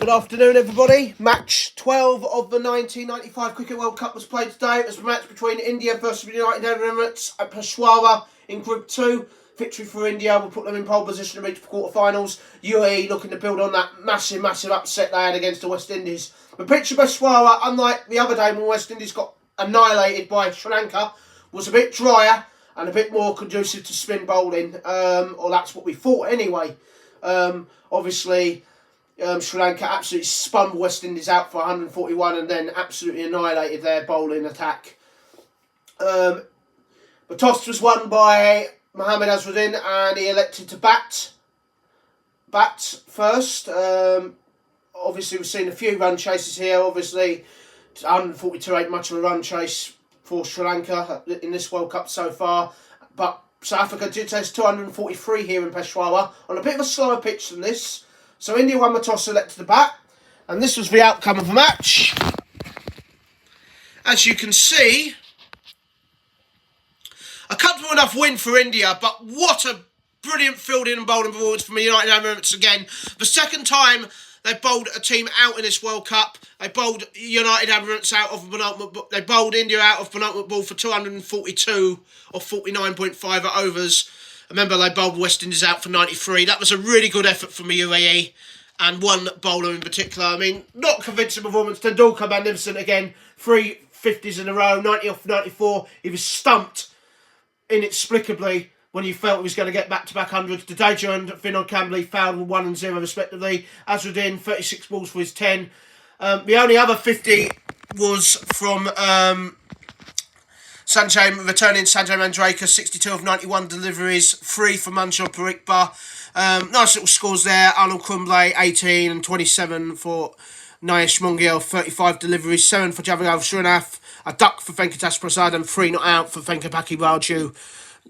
Good afternoon, everybody. Match 12 of the 1995 Cricket World Cup was played today. It was a match between India versus the United Arab Emirates at Peshawar in Group 2. Victory for India will put them in pole position to reach the quarterfinals. UAE looking to build on that massive upset they had against the West Indies. The pitch of Peshawar, unlike the other day when West Indies got annihilated by Sri Lanka, was a bit drier and a bit more conducive to spin bowling. Or that's what we thought anyway. Obviously, Sri Lanka absolutely spun West Indies out for 141 and then absolutely annihilated their bowling attack. The toss was won by Mohammad Azharuddin and he elected to bat first. Obviously, we've seen a few run chases here. Obviously, 142 ain't much of a run chase for Sri Lanka in this World Cup so far. But South Africa did taste 243 here in Peshawar on a bit of a slower pitch than this. So India won the toss, elected to bat, and this was the outcome of the match. As you can see, a comfortable enough win for India, but what a brilliant fielding and bowling performance from the United Arab Emirates again. The second time they bowled a team out in this World Cup. They bowled United Arab Emirates out of penultimate. They bowled India out of penultimate ball for 242 or 49.5 overs. Remember, they bowled West Indies out for 93. That was a really good effort from the UAE. And one bowler in particular. I mean, not convincing performance. Tendulkar magnificent again. 3 50s in a row, 90 off 94. He was stumped inexplicably when he felt he was going to get back-to-back hundreds. Jadeja and Vinod Kambli fouled with 1 and 0 respectively. Azharuddin, 36 balls for his 10. The only other 50 was from returning Sanjay Manjrekar, 62 of 91 deliveries, 3 for Manjot Parikbar. Nice little scores there. Arnold Kumble, 18 and 27 for Nayesh Mongiel, 35 deliveries, 7 for Jawaharlal Srinath, a duck for Venkatesh Prasad and 3 not out for Venkapati Raju.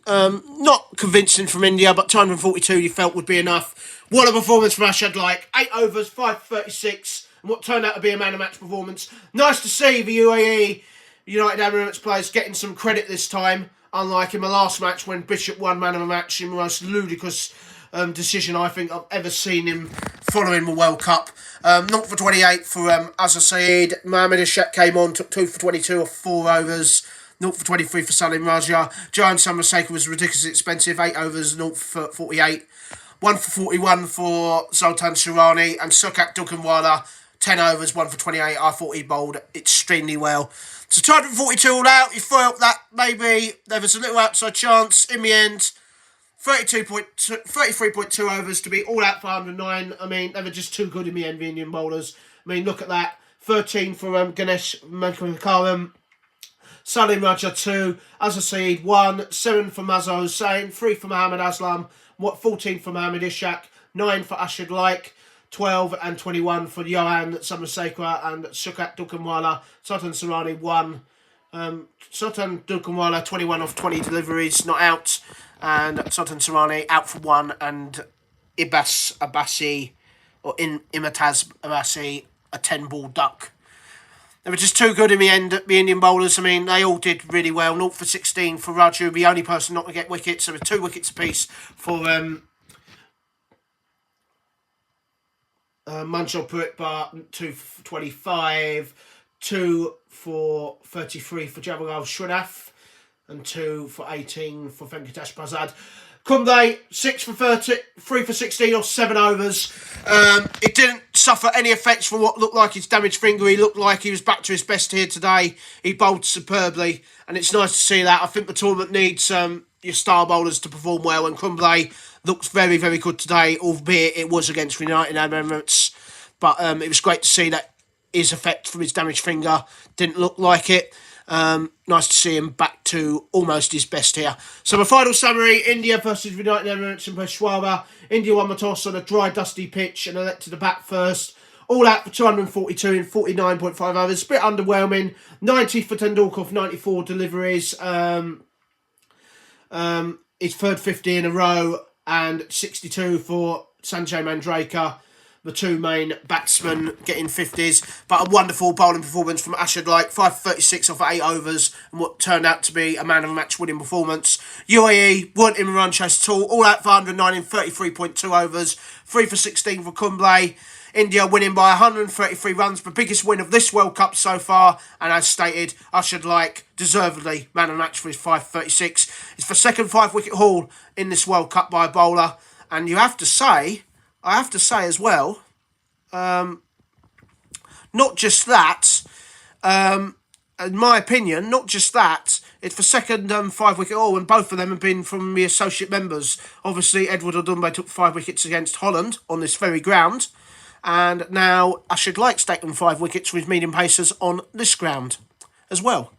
Not convincing from India, but 242 you felt would be enough. What a performance from Arshad Laeeq. 8 overs, 5 for 36, and what turned out to be a man-of-match performance. Nice to see the UAE United Arab Emirates players getting some credit this time, unlike in the last match when Bishop won man of the match in the most ludicrous decision I think I've ever seen him following the World Cup. 0 for 28 for Azhar Saeed. Mohammad Ishaq came on, took 2 for 22 off 4 overs. 0 for 23 for Salim Raja. Jayan Samarasekar was ridiculously expensive, 8 overs, 0 for 48. 1 for 41 for Sultan Sharani and Sukat Dukanwala, 10 overs, 1 for 28. I thought he bowled extremely well. So 242 all out. You felt that maybe there was a little outside chance. In the end, 33.2 overs to be all out for 109. I mean, they were just too good in the end, the Indian bowlers. I mean, look at that. 13 for Ganesh Mankarakaram. Salim Raja 2. Azhar Saeed 1. 7 for Mazhar Hussain. 3 for Mohammad Aslam. 14 for Mohammad Ishaq. 9 for Arshad Laeeq. 12 and 21 for Johan Samarasekar and Sukat Dukanwala. Sultan Sharani 1. Sultan Dukanwala 21 off 20 deliveries, not out. And Sultan Sharani out for 1. And Imtaz Abbasi, a 10-ball duck. They were just too good in the end, the Indian bowlers. I mean, they all did really well. 0 for 16 for Raju, the only person not to get wickets. There were 2 wickets apiece for Manjot Parikbar, 2 for 25, 2 for 33 for Jawaharlal Srinath, and 2 for 18 for Venkatesh Prasad. Kumble, 6 for 30, 3 for 16 or 7 overs. It didn't suffer any effects from what looked like his damaged finger. He looked like he was back to his best here today. He bowled superbly, and it's nice to see that. I think the tournament needs your star bowlers to perform well, and Kumble looks very, very good today, albeit it was against the United Arab Emirates. But it was great to see that his effect from his damaged finger didn't look like it. Nice to see him back to almost his best here. So the final summary, India versus United Arab Emirates in Peshawar. India won the toss on a dry, dusty pitch and elected to bat first. All out for 242 in 49.5 overs. A bit underwhelming. 90 for Tendulkar for 94 deliveries. His third 50 in a row. And 62 for Sanjay Manjrekar. the two main batsmen getting 50s, but a wonderful bowling performance from Arshad Laeeq, 5 for 36 off 8 overs, and what turned out to be a man of the match winning performance. UAE weren't in the run chase at all out for 109 in 33.2 overs, 3 for 16 for Kumble. India winning by 133 runs, the biggest win of this World Cup so far, and as stated, Arshad Laeeq deservedly man of the match for his 5 for 36. It's the second 5-wicket haul in this World Cup by a bowler, and I have to say as well, not just that, in my opinion, not just that, it's the second 5-wicket haul, and both of them have been from the associate members. Obviously, Edward Odumbe took 5 wickets against Holland on this very ground, and now Arshad Laeeq's taken 5 wickets for his medium pacers on this ground as well.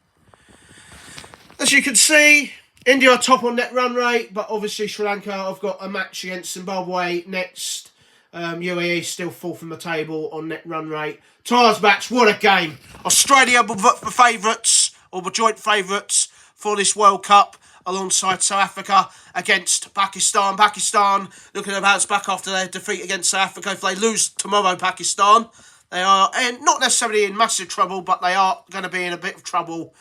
As you can see, India are top on net run rate, but obviously Sri Lanka have got a match against Zimbabwe next. UAE still fourth in the table on net run rate. Tomorrow's match, what a game. Australia were the favourites, or the joint favourites for this World Cup, alongside South Africa against Pakistan. Pakistan looking to bounce back after their defeat against South Africa. If they lose tomorrow, Pakistan, they are not necessarily in massive trouble, but they are going to be in a bit of trouble.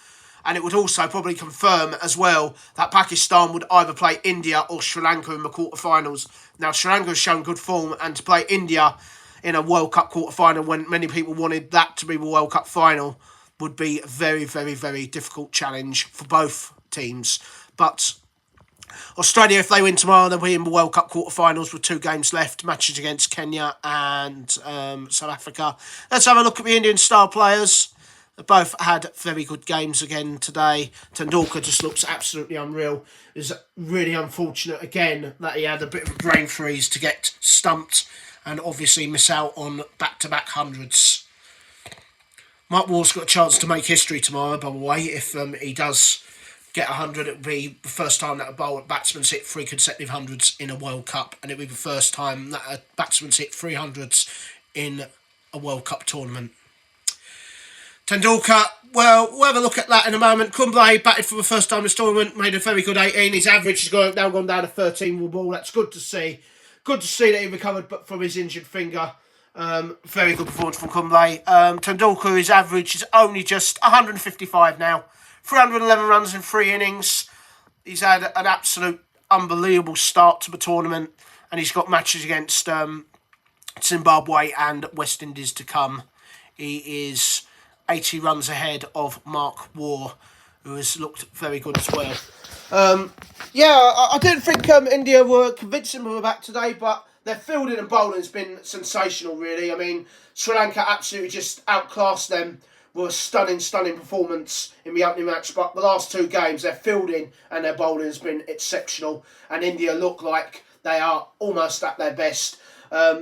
And it would also probably confirm as well that Pakistan would either play India or Sri Lanka in the quarterfinals. Now, Sri Lanka has shown good form, and to play India in a World Cup quarterfinal when many people wanted that to be the World Cup final would be a very, very, very difficult challenge for both teams. But Australia, if they win tomorrow, they'll be in the World Cup quarterfinals with 2 games left, matches against Kenya and South Africa. Let's have a look at the Indian star players. They both had very good games again today. Tendulkar just looks absolutely unreal. It's really unfortunate again that he had a bit of a brain freeze to get stumped and obviously miss out on back-to-back hundreds. Mark Waugh's got a chance to make history tomorrow, by the way. If he does get 100, it will be the first time that a batsman's hit 3 consecutive hundreds in a World Cup, and it will be the first time that a batsman's hit 3 hundreds in a World Cup tournament. Tendulkar, well, we'll have a look at that in a moment. Kumble batted for the first time this tournament, made a very good 18. His average has now gone down to 13 with the ball. That's good to see. Good to see that he recovered from his injured finger. Very good performance from Kumble. Tendulkar, his average is only just 155 now. 311 runs in 3 innings. He's had an absolute unbelievable start to the tournament, and he's got matches against Zimbabwe and West Indies to come. He is 80 runs ahead of Mark Waugh, who has looked very good as well. I didn't think India were convincing with the bat today, but their fielding and bowling has been sensational, really. I mean, Sri Lanka absolutely just outclassed them with a stunning performance in the opening match, but the last 2 games, their fielding and their bowling has been exceptional, and India look like they are almost at their best.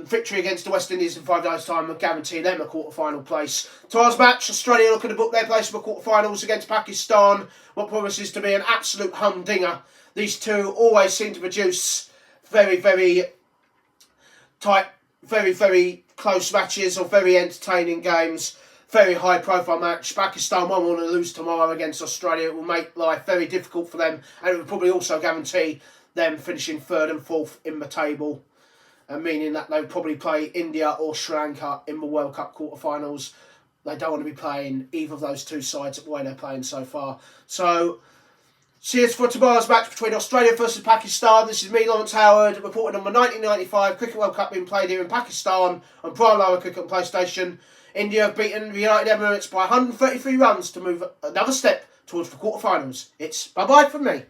Victory against the West Indies in 5 days' time will guarantee them a quarter-final place. Tomorrow's match, Australia looking to book their place for the quarter-finals against Pakistan, what promises to be an absolute humdinger. These two always seem to produce very, very tight, very, very close matches or very entertaining games. Very high-profile match. Pakistan won't want to lose tomorrow against Australia. It will make life very difficult for them, and it will probably also guarantee them finishing 3rd and 4th in the table, meaning that they'll probably play India or Sri Lanka in the World Cup quarterfinals. They don't want to be playing either of those 2 sides the way they're playing so far. So, see us for tomorrow's match between Australia versus Pakistan. This is me, Lawrence Howard, reporting on the 1995 Cricket World Cup being played here in Pakistan on Prime Lower Cricket and PlayStation. India have beaten the United Emirates by 133 runs to move another step towards the quarterfinals. It's bye-bye from me.